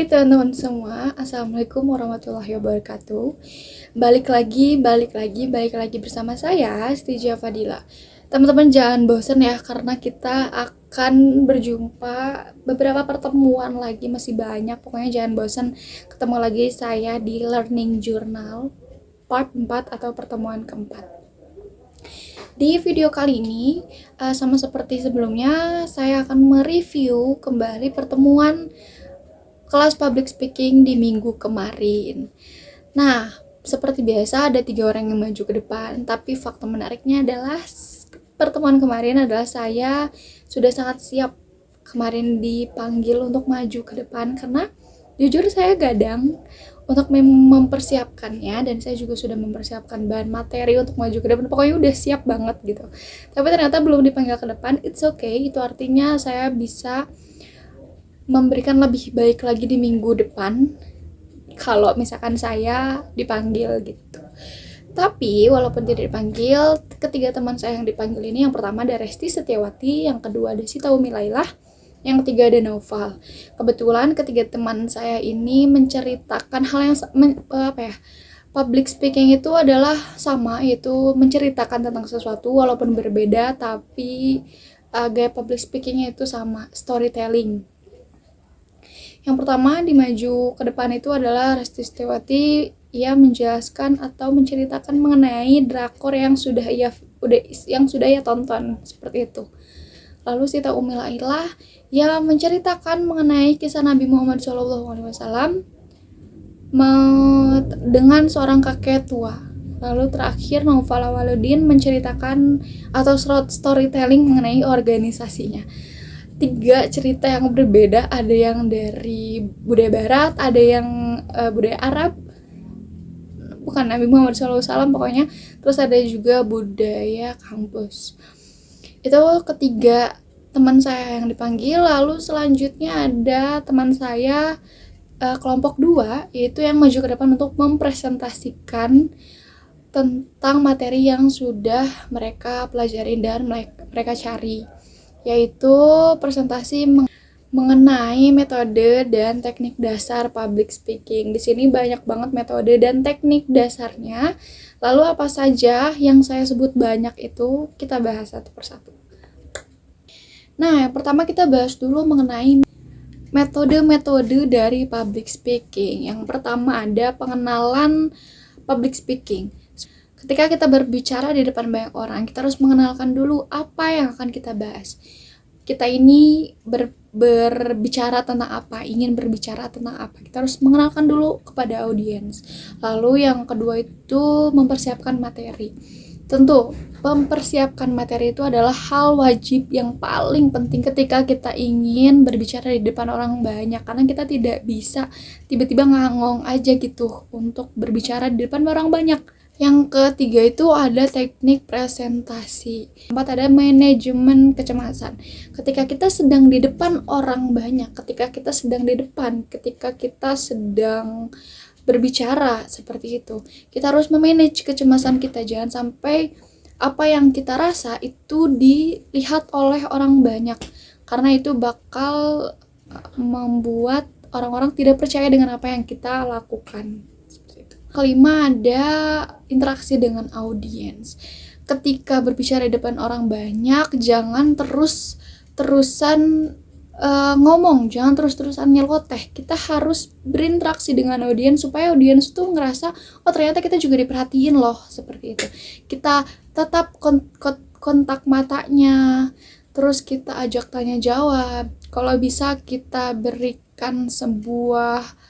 Hai teman-teman semua, Assalamualaikum warahmatullahi wabarakatuh. Balik lagi bersama saya, Stija Fadila. Teman-teman jangan bosan ya, karena kita akan berjumpa beberapa pertemuan lagi, masih banyak. Pokoknya jangan bosan, ketemu lagi saya di Learning Journal part 4 atau pertemuan keempat. Di video kali ini, sama seperti sebelumnya, saya akan mereview kembali pertemuan kelas public speaking di minggu kemarin. Nah, seperti biasa ada 3 orang yang maju ke depan, tapi fakta menariknya adalah pertemuan kemarin adalah saya sudah sangat siap kemarin dipanggil untuk maju ke depan, karena jujur saya gadang untuk mempersiapkannya, dan saya juga sudah mempersiapkan bahan materi untuk maju ke depan. Pokoknya udah siap banget gitu. Tapi ternyata belum dipanggil ke depan. It's okay, itu artinya saya bisa memberikan lebih baik lagi di minggu depan kalau misalkan saya dipanggil gitu. Tapi walaupun tidak dipanggil, ketiga teman saya yang dipanggil ini, yang pertama ada Resti Setiawati, yang kedua ada Sita Umi Lailah, yang ketiga ada Naufal. Kebetulan ketiga teman saya ini menceritakan hal yang public speaking itu adalah sama, yaitu menceritakan tentang sesuatu walaupun berbeda, tapi gaya public speakingnya itu sama, storytelling. Yang pertama di maju ke depan itu adalah Resti Setiawati. Ia menjelaskan atau menceritakan mengenai drakor yang sudah ia tonton, seperti itu. Lalu Sita Umi Lailah yang menceritakan mengenai kisah Nabi Muhammad SAW dengan seorang kakek tua. Lalu terakhir Naufal Awaludin menceritakan atau storytelling mengenai organisasinya. 3 cerita yang berbeda, ada yang dari budaya barat, ada yang budaya Arab, bukan Nabi Muhammad SAW pokoknya, terus ada juga budaya kampus. Itu ketiga teman saya yang dipanggil. Lalu selanjutnya ada teman saya kelompok 2, yaitu yang maju ke depan untuk mempresentasikan tentang materi yang sudah mereka pelajari dan mereka cari, yaitu presentasi mengenai metode dan teknik dasar public speaking. Di sini banyak banget metode dan teknik dasarnya. Lalu apa saja yang saya sebut banyak itu kita bahas satu persatu. Nah, yang pertama kita bahas dulu mengenai metode-metode dari public speaking. Yang pertama ada pengenalan public speaking. Ketika kita berbicara di depan banyak orang, kita harus mengenalkan dulu apa yang akan kita bahas. Kita ini berbicara tentang apa, ingin berbicara tentang apa. Kita harus mengenalkan dulu kepada audiens. Lalu yang kedua itu mempersiapkan materi. Tentu, mempersiapkan materi itu adalah hal wajib yang paling penting ketika kita ingin berbicara di depan orang banyak, karena kita tidak bisa tiba-tiba ngangong aja gitu untuk berbicara di depan orang banyak. Yang ketiga itu ada teknik presentasi. Keempat ada manajemen kecemasan. Ketika kita sedang di depan orang banyak, ketika kita sedang berbicara seperti itu, kita harus memanage kecemasan kita. Jangan sampai apa yang kita rasa itu dilihat oleh orang banyak, karena itu bakal membuat orang-orang tidak percaya dengan apa yang kita lakukan. Kelima ada interaksi dengan audiens. Ketika berbicara di depan orang banyak, jangan terus-terusan ngomong, jangan terus-terusan nyeloteh. Kita harus berinteraksi dengan audiens supaya audiens tuh ngerasa, oh ternyata kita juga diperhatiin loh, seperti itu. Kita tetap kontak matanya, terus kita ajak tanya jawab. Kalau bisa kita berikan sebuah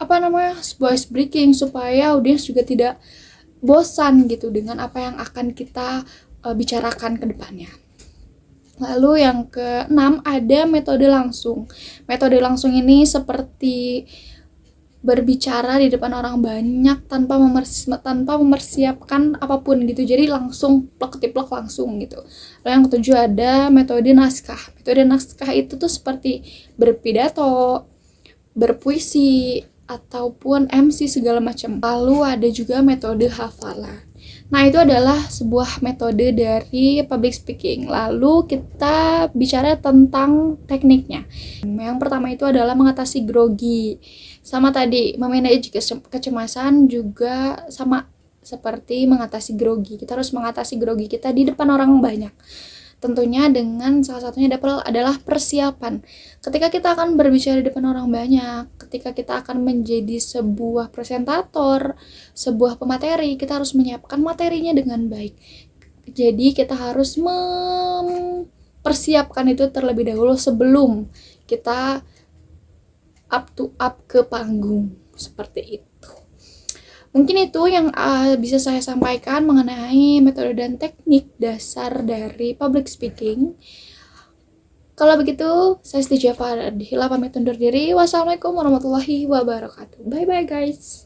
ice breaking supaya audiens juga tidak bosan gitu dengan apa yang akan kita bicarakan ke depannya. Lalu yang keenam ada metode langsung. Metode langsung ini seperti berbicara di depan orang banyak tanpa mempersiapkan apapun gitu. Jadi langsung plek-tiplek langsung gitu. Lalu yang ketujuh ada metode naskah. Metode naskah itu tuh seperti berpidato, berpuisi, ataupun MC segala macam. Lalu ada juga metode hafalan. Nah, itu adalah sebuah metode dari public speaking. Lalu kita bicara tentang tekniknya. Yang pertama itu adalah mengatasi grogi. Sama tadi, memanage kecemasan juga sama seperti mengatasi grogi. Kita harus mengatasi grogi kita di depan orang banyak. Tentunya dengan salah satunya adalah persiapan. Ketika kita akan berbicara di depan orang banyak, ketika kita akan menjadi sebuah presentator, sebuah pemateri, kita harus menyiapkan materinya dengan baik. Jadi kita harus mempersiapkan itu terlebih dahulu sebelum kita up ke panggung, seperti itu. Mungkin itu yang bisa saya sampaikan mengenai metode dan teknik dasar dari public speaking. Kalau begitu, saya Siti Jafar pamit undur diri. Wassalamualaikum warahmatullahi wabarakatuh. Bye bye guys.